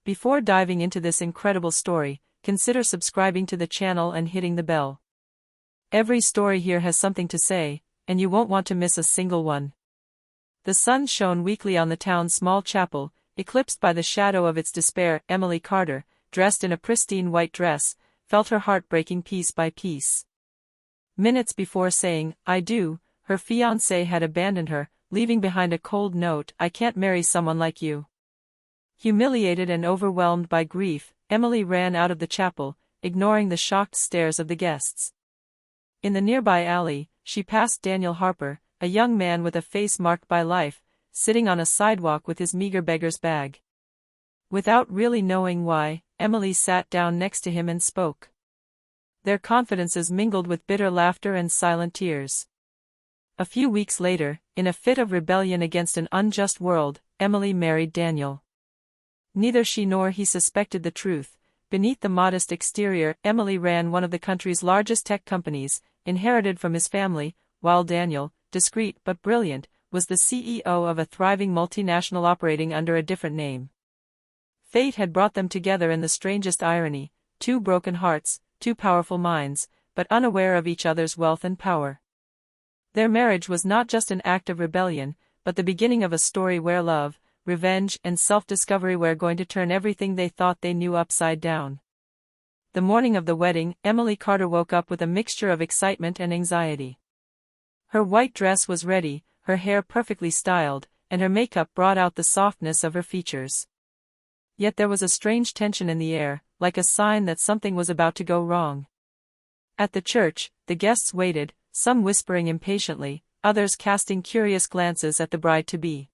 Before diving into this incredible story, consider subscribing to the channel and hitting the bell. Every story here has something to say, and you won't want to miss a single one. The sun shone weakly on the town's small chapel, eclipsed by the shadow of its despair. Emily Carter, dressed in a pristine white dress, felt her heart breaking piece by piece. Minutes before saying, "I do," her fiancé had abandoned her, leaving behind a cold note, "I can't marry someone like you." Humiliated and overwhelmed by grief, Emily ran out of the chapel, ignoring the shocked stares of the guests. In the nearby alley, she passed Daniel Harper, a young man with a face marked by life, sitting on a sidewalk with his meager beggar's bag. Without really knowing why, Emily sat down next to him and spoke. Their confidences mingled with bitter laughter and silent tears. A few weeks later, in a fit of rebellion against an unjust world, Emily married Daniel. Neither she nor he suspected the truth. Beneath the modest exterior, Emily ran one of the country's largest tech companies, inherited from his family, while Daniel, discreet but brilliant, was the CEO of a thriving multinational operating under a different name. Fate had brought them together in the strangest irony, two broken hearts, two powerful minds, but unaware of each other's wealth and power. Their marriage was not just an act of rebellion, but the beginning of a story where love, revenge, and self-discovery were going to turn everything they thought they knew upside down. The morning of the wedding, Emily Carter woke up with a mixture of excitement and anxiety. Her white dress was ready, her hair perfectly styled, and her makeup brought out the softness of her features. Yet there was a strange tension in the air, like a sign that something was about to go wrong. At the church, the guests waited, some whispering impatiently, others casting curious glances at the bride-to-be.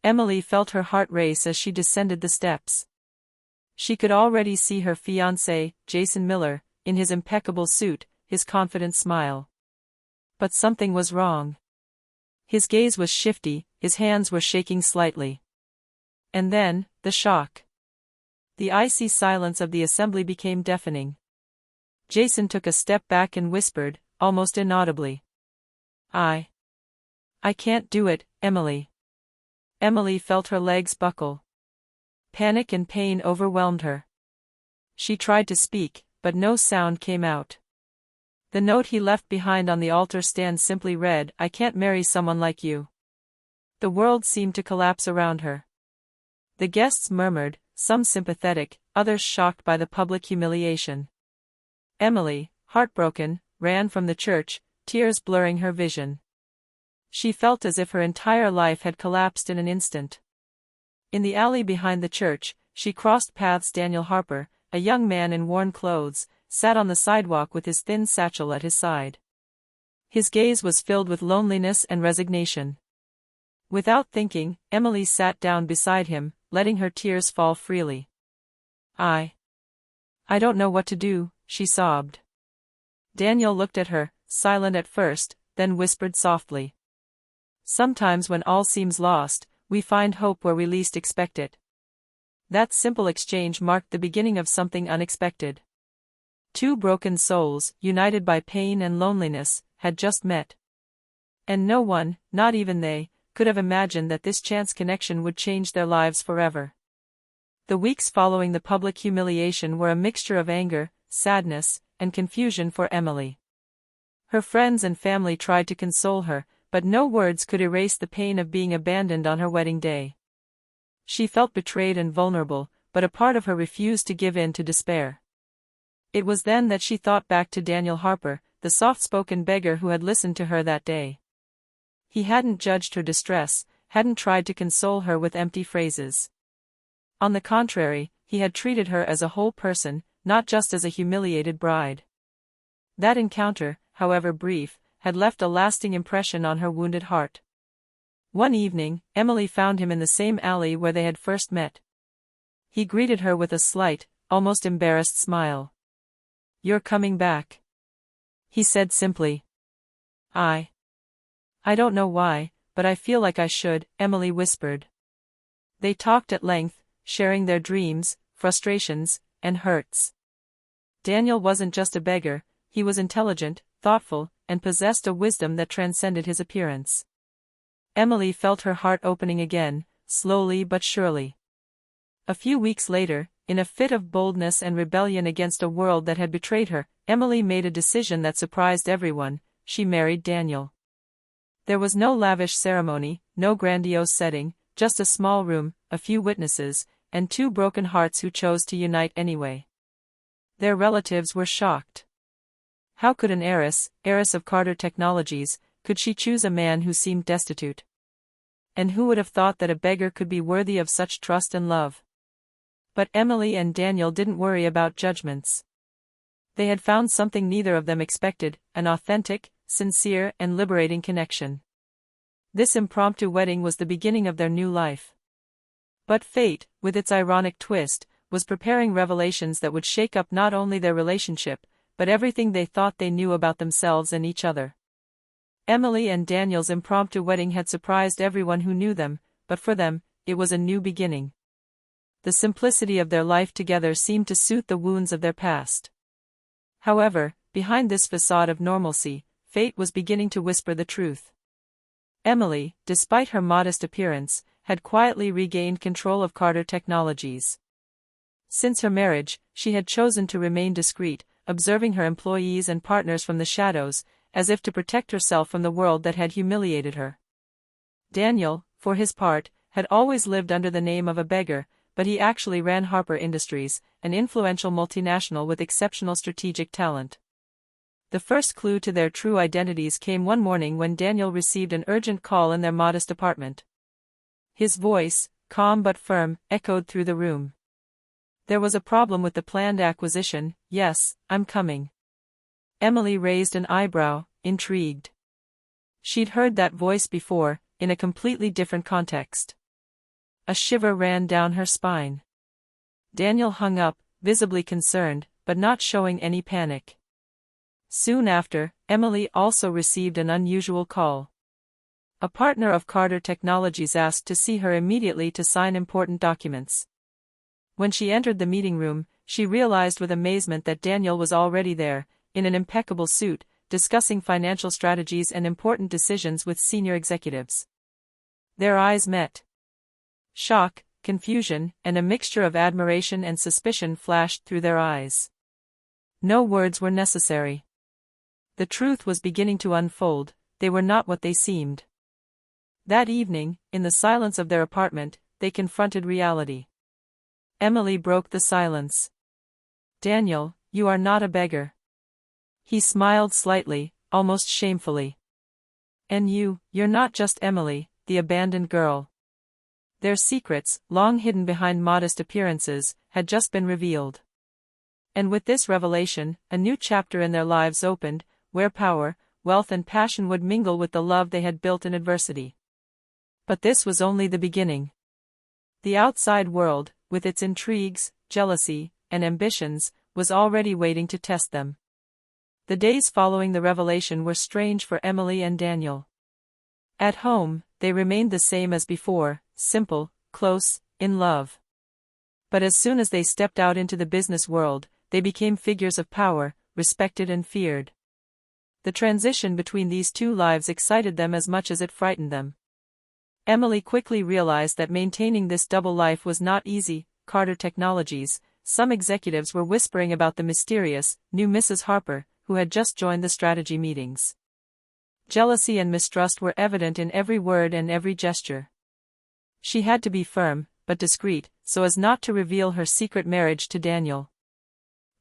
Emily felt her heart race as she descended the steps. She could already see her fiancé, Jason Miller, in his impeccable suit, his confident smile. But something was wrong. His gaze was shifty, his hands were shaking slightly. And then, the shock. The icy silence of the assembly became deafening. Jason took a step back and whispered, almost inaudibly, I can't do it, Emily." Emily felt her legs buckle. Panic and pain overwhelmed her. She tried to speak, but no sound came out. The note he left behind on the altar stand simply read, "I can't marry someone like you." The world seemed to collapse around her. The guests murmured, some sympathetic, others shocked by the public humiliation. Emily, heartbroken, ran from the church, tears blurring her vision. She felt as if her entire life had collapsed in an instant. In the alley behind the church, she crossed paths. Daniel Harper, a young man in worn clothes, sat on the sidewalk with his thin satchel at his side. His gaze was filled with loneliness and resignation. Without thinking, Emily sat down beside him, letting her tears fall freely. I don't know what to do," she sobbed. Daniel looked at her, silent at first, then whispered softly, "Sometimes when all seems lost, we find hope where we least expect it." That simple exchange marked the beginning of something unexpected. Two broken souls, united by pain and loneliness, had just met. And no one, not even they, could have imagined that this chance connection would change their lives forever. The weeks following the public humiliation were a mixture of anger, sadness, and confusion for Emily. Her friends and family tried to console her, but no words could erase the pain of being abandoned on her wedding day. She felt betrayed and vulnerable, but a part of her refused to give in to despair. It was then that she thought back to Daniel Harper, the soft-spoken beggar who had listened to her that day. He hadn't judged her distress, hadn't tried to console her with empty phrases. On the contrary, he had treated her as a whole person, not just as a humiliated bride. That encounter, however brief, had left a lasting impression on her wounded heart. One evening, Emily found him in the same alley where they had first met. He greeted her with a slight, almost embarrassed smile. "You're coming back," he said simply. I don't know why, but I feel like I should," Emily whispered. They talked at length, sharing their dreams, frustrations, and hurts. Daniel wasn't just a beggar, he was intelligent, thoughtful, and possessed a wisdom that transcended his appearance. Emily felt her heart opening again, slowly but surely. A few weeks later, in a fit of boldness and rebellion against a world that had betrayed her, Emily made a decision that surprised everyone: she married Daniel. There was no lavish ceremony, no grandiose setting, just a small room, a few witnesses, and two broken hearts who chose to unite anyway. Their relatives were shocked. How could an heiress of Carter Technologies, could she choose a man who seemed destitute? And who would have thought that a beggar could be worthy of such trust and love? But Emily and Daniel didn't worry about judgments. They had found something neither of them expected: an authentic, sincere, and liberating connection. This impromptu wedding was the beginning of their new life. But fate, with its ironic twist, was preparing revelations that would shake up not only their relationship, but everything they thought they knew about themselves and each other. Emily and Daniel's impromptu wedding had surprised everyone who knew them, but for them, it was a new beginning. The simplicity of their life together seemed to soothe the wounds of their past. However, behind this facade of normalcy, fate was beginning to whisper the truth. Emily, despite her modest appearance, had quietly regained control of Carter Technologies. Since her marriage, she had chosen to remain discreet, observing her employees and partners from the shadows, as if to protect herself from the world that had humiliated her. Daniel, for his part, had always lived under the name of a beggar, but he actually ran Harper Industries, an influential multinational with exceptional strategic talent. The first clue to their true identities came one morning when Daniel received an urgent call in their modest apartment. His voice, calm but firm, echoed through the room. "There was a problem with the planned acquisition." "Yes, I'm coming." Emily raised an eyebrow, intrigued. She'd heard that voice before, in a completely different context. A shiver ran down her spine. Daniel hung up, visibly concerned, but not showing any panic. Soon after, Emily also received an unusual call. A partner of Carter Technologies asked to see her immediately to sign important documents. When she entered the meeting room, she realized with amazement that Daniel was already there, in an impeccable suit, discussing financial strategies and important decisions with senior executives. Their eyes met. Shock, confusion, and a mixture of admiration and suspicion flashed through their eyes. No words were necessary. The truth was beginning to unfold: they were not what they seemed. That evening, in the silence of their apartment, they confronted reality. Emily broke the silence. "Daniel, you are not a beggar." He smiled slightly, almost shamefully. "And you're not just Emily, the abandoned girl." Their secrets, long hidden behind modest appearances, had just been revealed. And with this revelation, a new chapter in their lives opened, where power, wealth and passion would mingle with the love they had built in adversity. But this was only the beginning. The outside world, with its intrigues, jealousy, and ambitions, was already waiting to test them. The days following the revelation were strange for Emily and Daniel. At home, they remained the same as before: simple, close, in love. But as soon as they stepped out into the business world, they became figures of power, respected and feared. The transition between these two lives excited them as much as it frightened them. Emily quickly realized that maintaining this double life was not easy. Carter Technologies, some executives were whispering about the mysterious, new Mrs. Harper, who had just joined the strategy meetings. Jealousy and mistrust were evident in every word and every gesture. She had to be firm, but discreet, so as not to reveal her secret marriage to Daniel.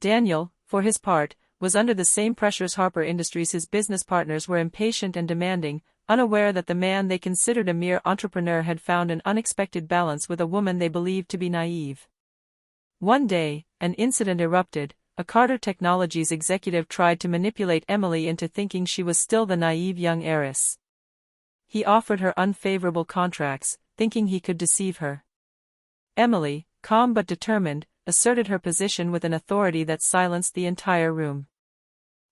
Daniel, for his part, was under the same pressures Harper Industries. His business partners were impatient and demanding, unaware that the man they considered a mere entrepreneur had found an unexpected balance with a woman they believed to be naive. One day, an incident erupted. A Carter Technologies executive tried to manipulate Emily into thinking she was still the naive young heiress. He offered her unfavorable contracts, thinking he could deceive her. Emily, calm but determined, asserted her position with an authority that silenced the entire room.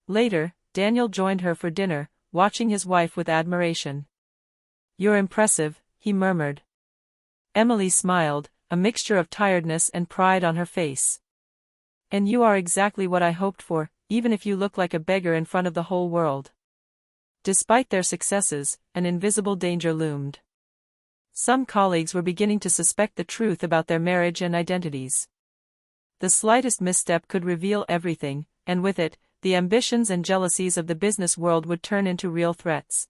Later, Daniel joined her for dinner, watching his wife with admiration. "You're impressive," he murmured. Emily smiled, a mixture of tiredness and pride on her face. "And you are exactly what I hoped for, even if you look like a beggar in front of the whole world." Despite their successes, an invisible danger loomed. Some colleagues were beginning to suspect the truth about their marriage and identities. The slightest misstep could reveal everything, and with it, the ambitions and jealousies of the business world would turn into real threats.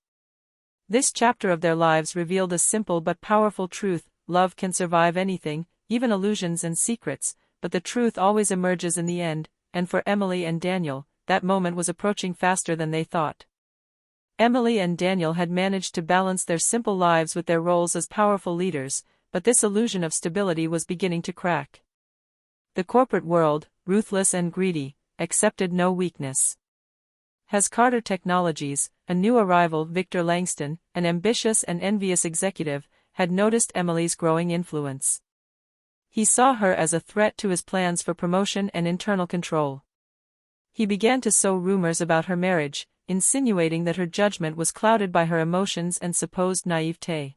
This chapter of their lives revealed a simple but powerful truth: love can survive anything, even illusions and secrets, but the truth always emerges in the end, and for Emily and Daniel, that moment was approaching faster than they thought. Emily and Daniel had managed to balance their simple lives with their roles as powerful leaders, but this illusion of stability was beginning to crack. The corporate world, ruthless and greedy, accepted no weakness. Has Carter Technologies, a new arrival, Victor Langston, an ambitious and envious executive, had noticed Emily's growing influence. He saw her as a threat to his plans for promotion and internal control. He began to sow rumors about her marriage, insinuating that her judgment was clouded by her emotions and supposed naivete.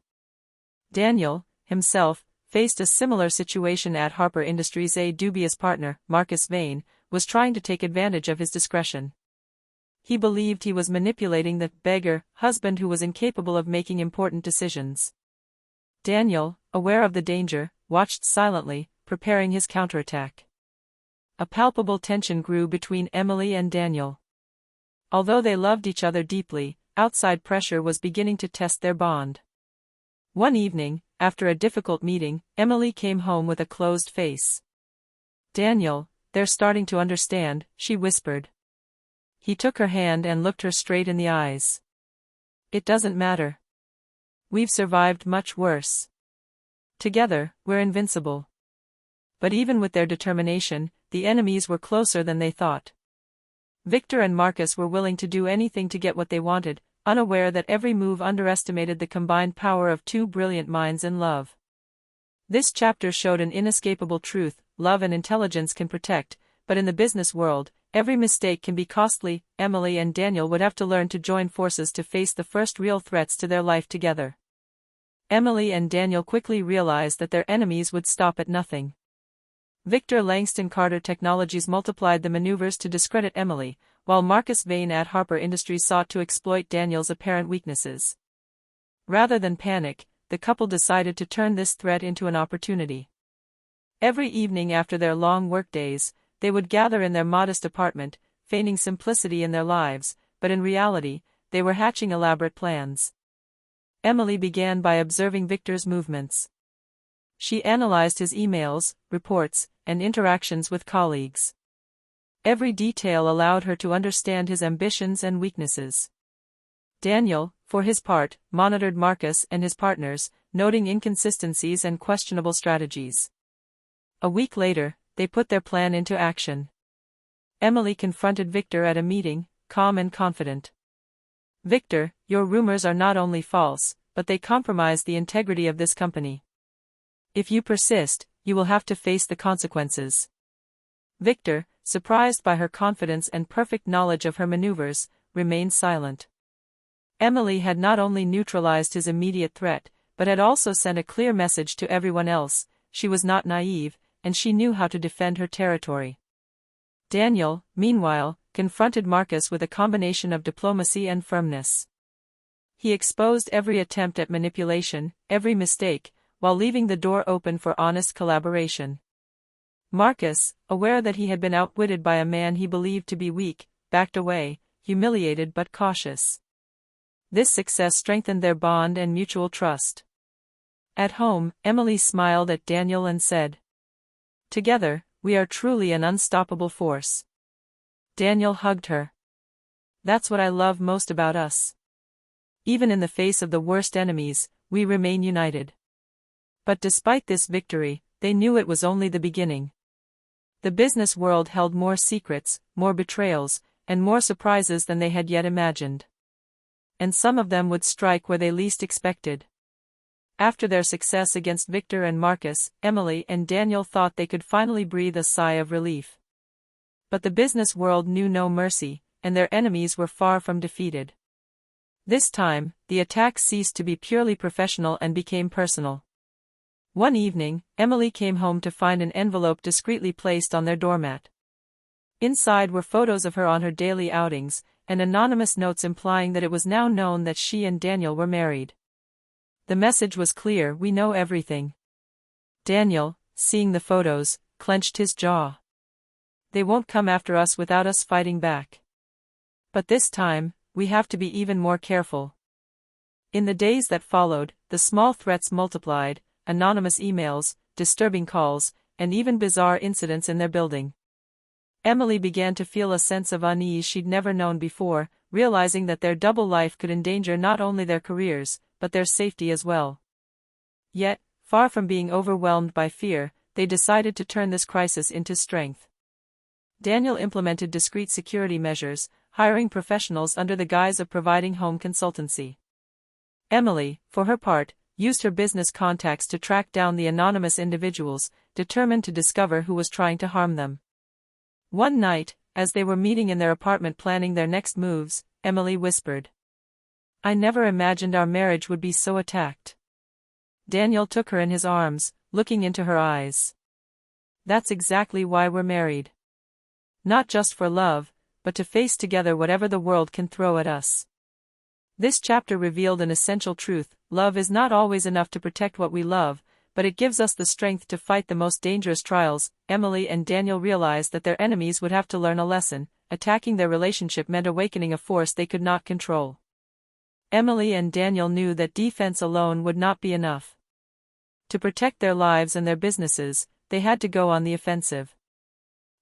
Daniel, himself, faced a similar situation at Harper Industries. A dubious partner, Marcus Vane, was trying to take advantage of his discretion. He believed he was manipulating the beggar husband who was incapable of making important decisions. Daniel, aware of the danger, watched silently, preparing his counterattack. A palpable tension grew between Emily and Daniel. Although they loved each other deeply, outside pressure was beginning to test their bond. One evening, after a difficult meeting, Emily came home with a closed face. "Daniel, they're starting to understand," she whispered. He took her hand and looked her straight in the eyes. "It doesn't matter. We've survived much worse. Together, we're invincible." But even with their determination, the enemies were closer than they thought. Victor and Marcus were willing to do anything to get what they wanted, unaware that every move underestimated the combined power of two brilliant minds in love. This chapter showed an inescapable truth: love and intelligence can protect, but in the business world, every mistake can be costly. Emily and Daniel would have to learn to join forces to face the first real threats to their life together. Emily and Daniel quickly realized that their enemies would stop at nothing. Victor Langston Carter Technologies multiplied the maneuvers to discredit Emily, while Marcus Vane at Harper Industries sought to exploit Daniel's apparent weaknesses. Rather than panic, the couple decided to turn this threat into an opportunity. Every evening after their long workdays, they would gather in their modest apartment, feigning simplicity in their lives, but in reality, they were hatching elaborate plans. Emily began by observing Victor's movements. She analyzed his emails, reports, and interactions with colleagues. Every detail allowed her to understand his ambitions and weaknesses. Daniel, for his part, monitored Marcus and his partners, noting inconsistencies and questionable strategies. A week later, they put their plan into action. Emily confronted Victor at a meeting, calm and confident. "Victor, your rumors are not only false, but they compromise the integrity of this company. If you persist, you will have to face the consequences." Victor, surprised by her confidence and perfect knowledge of her maneuvers, remained silent. Emily had not only neutralized his immediate threat, but had also sent a clear message to everyone else: she was not naive, and she knew how to defend her territory. Daniel, meanwhile, confronted Marcus with a combination of diplomacy and firmness. He exposed every attempt at manipulation, every mistake, while leaving the door open for honest collaboration. Marcus, aware that he had been outwitted by a man he believed to be weak, backed away, humiliated but cautious. This success strengthened their bond and mutual trust. At home, Emily smiled at Daniel and said, "Together, we are truly an unstoppable force." Daniel hugged her. "That's what I love most about us. Even in the face of the worst enemies, we remain united." But despite this victory, they knew it was only the beginning. The business world held more secrets, more betrayals, and more surprises than they had yet imagined. And some of them would strike where they least expected. After their success against Victor and Marcus, Emily and Daniel thought they could finally breathe a sigh of relief. But the business world knew no mercy, and their enemies were far from defeated. This time, the attacks ceased to be purely professional and became personal. One evening, Emily came home to find an envelope discreetly placed on their doormat. Inside were photos of her on her daily outings, and anonymous notes implying that it was now known that she and Daniel were married. The message was clear: we know everything. Daniel, seeing the photos, clenched his jaw. They won't come after us without us fighting back. But this time, we have to be even more careful. In the days that followed, the small threats multiplied: anonymous emails, disturbing calls, and even bizarre incidents in their building. Emily began to feel a sense of unease she'd never known before, realizing that their double life could endanger not only their careers, but their safety as well. Yet, far from being overwhelmed by fear, they decided to turn this crisis into strength. Daniel implemented discreet security measures, hiring professionals under the guise of providing home consultancy. Emily, for her part, used her business contacts to track down the anonymous individuals, determined to discover who was trying to harm them. One night, as they were meeting in their apartment planning their next moves, Emily whispered, "I never imagined our marriage would be so attacked." Daniel took her in his arms, looking into her eyes. "That's exactly why we're married. Not just for love, but to face together whatever the world can throw at us." This chapter revealed an essential truth: love is not always enough to protect what we love, but it gives us the strength to fight the most dangerous trials. Emily and Daniel realized that their enemies would have to learn a lesson. Attacking their relationship meant awakening a force they could not control. Emily and Daniel knew that defense alone would not be enough. To protect their lives and their businesses, they had to go on the offensive.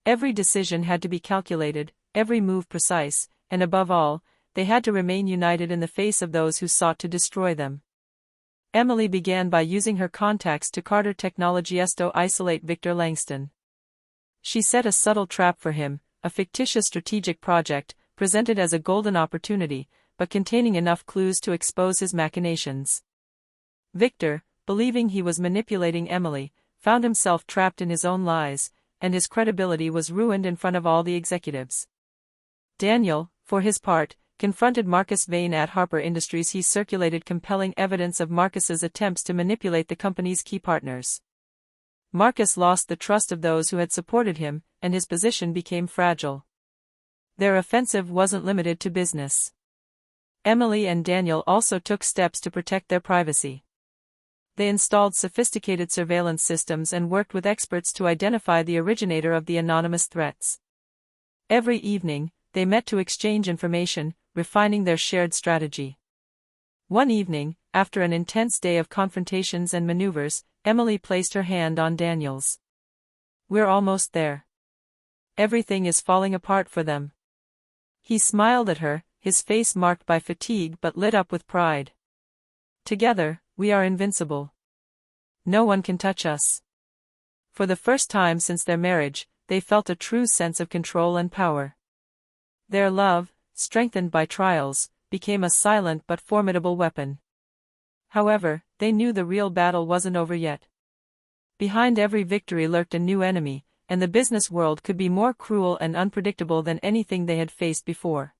Every decision had to be calculated, every move precise, and above all, they had to remain united in the face of those who sought to destroy them. Emily began by using her contacts to Carter Technologies to isolate Victor Langston. She set a subtle trap for him, a fictitious strategic project, presented as a golden opportunity, but containing enough clues to expose his machinations. Victor, believing he was manipulating Emily, found himself trapped in his own lies, and his credibility was ruined in front of all the executives. Daniel, for his part, confronted Marcus Vane at Harper Industries. He circulated compelling evidence of Marcus's attempts to manipulate the company's key partners. Marcus lost the trust of those who had supported him, and his position became fragile. Their offensive wasn't limited to business. Emily and Daniel also took steps to protect their privacy. They installed sophisticated surveillance systems and worked with experts to identify the originator of the anonymous threats. Every evening, they met to exchange information, refining their shared strategy. One evening, after an intense day of confrontations and maneuvers, Emily placed her hand on Daniel's. "We're almost there. Everything is falling apart for them." He smiled at her, his face marked by fatigue but lit up with pride. "Together, we are invincible. No one can touch us." For the first time since their marriage, they felt a true sense of control and power. Their love, strengthened by trials, became a silent but formidable weapon. However, they knew the real battle wasn't over yet. Behind every victory lurked a new enemy, and the business world could be more cruel and unpredictable than anything they had faced before.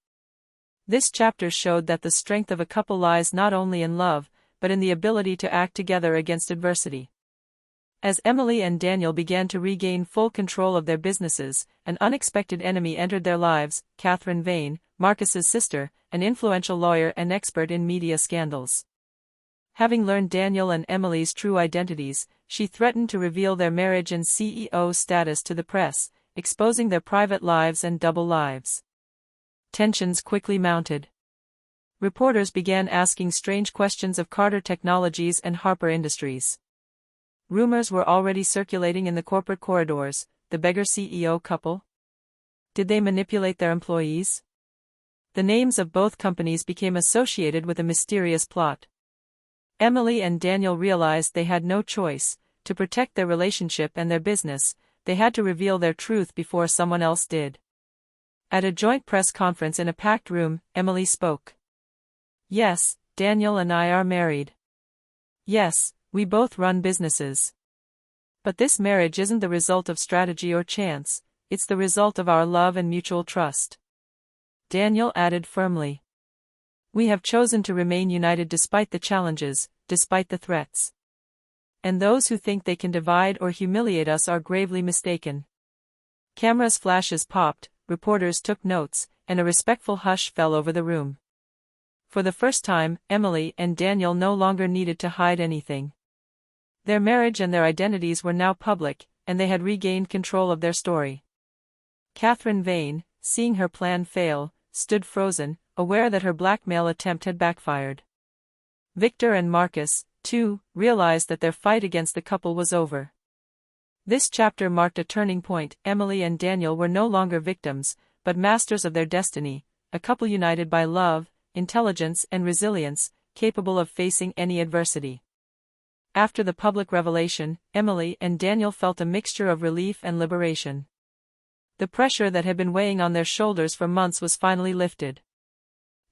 This chapter showed that the strength of a couple lies not only in love, but in the ability to act together against adversity. As Emily and Daniel began to regain full control of their businesses, an unexpected enemy entered their lives: Catherine Vane, Marcus's sister, an influential lawyer and expert in media scandals. Having learned Daniel and Emily's true identities, she threatened to reveal their marriage and CEO status to the press, exposing their private lives and double lives. Tensions quickly mounted. Reporters began asking strange questions of Carter Technologies and Harper Industries. Rumors were already circulating in the corporate corridors: the beggar CEO couple? Did they manipulate their employees? The names of both companies became associated with a mysterious plot. Emily and Daniel realized they had no choice. To protect their relationship and their business, they had to reveal their truth before someone else did. At a joint press conference in a packed room, Emily spoke. "Yes, Daniel and I are married. Yes, we both run businesses. But this marriage isn't the result of strategy or chance, it's the result of our love and mutual trust." Daniel added firmly, "We have chosen to remain united despite the challenges, despite the threats. And those who think they can divide or humiliate us are gravely mistaken." Cameras' flashes popped, reporters took notes, and a respectful hush fell over the room. For the first time, Emily and Daniel no longer needed to hide anything. Their marriage and their identities were now public, and they had regained control of their story. Catherine Vane, seeing her plan fail, stood frozen, aware that her blackmail attempt had backfired. Victor and Marcus, too, realized that their fight against the couple was over. This chapter marked a turning point. Emily and Daniel were no longer victims, but masters of their destiny, a couple united by love, intelligence and resilience, capable of facing any adversity. After the public revelation, Emily and Daniel felt a mixture of relief and liberation. The pressure that had been weighing on their shoulders for months was finally lifted.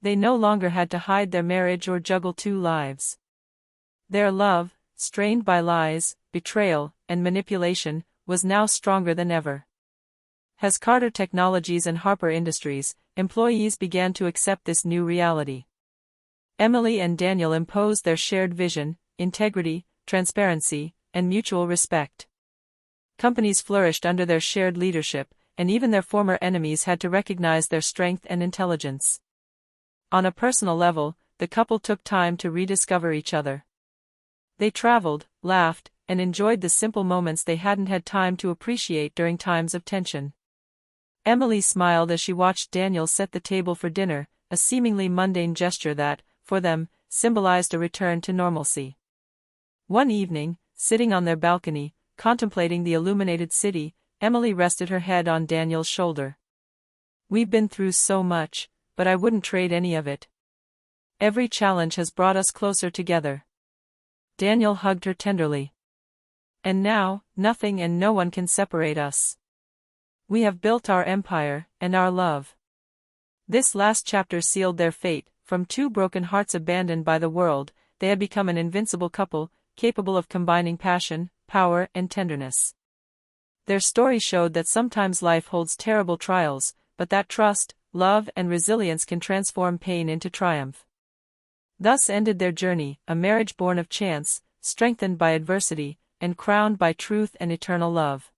They no longer had to hide their marriage or juggle two lives. Their love, strained by lies, betrayal, and manipulation, was now stronger than ever. As Carter Technologies and Harper Industries, employees began to accept this new reality. Emily and Daniel imposed their shared vision, integrity, transparency, and mutual respect. Companies flourished under their shared leadership, and even their former enemies had to recognize their strength and intelligence. On a personal level, the couple took time to rediscover each other. They traveled, laughed, and enjoyed the simple moments they hadn't had time to appreciate during times of tension. Emily smiled as she watched Daniel set the table for dinner, a seemingly mundane gesture that, for them, symbolized a return to normalcy. One evening, sitting on their balcony, contemplating the illuminated city, Emily rested her head on Daniel's shoulder. "We've been through so much, but I wouldn't trade any of it. Every challenge has brought us closer together." Daniel hugged her tenderly. "And now, nothing and no one can separate us. We have built our empire, and our love." This last chapter sealed their fate. From two broken hearts abandoned by the world, they had become an invincible couple, capable of combining passion, power, and tenderness. Their story showed that sometimes life holds terrible trials, but that trust, love, and resilience can transform pain into triumph. Thus ended their journey, a marriage born of chance, strengthened by adversity, and crowned by truth and eternal love.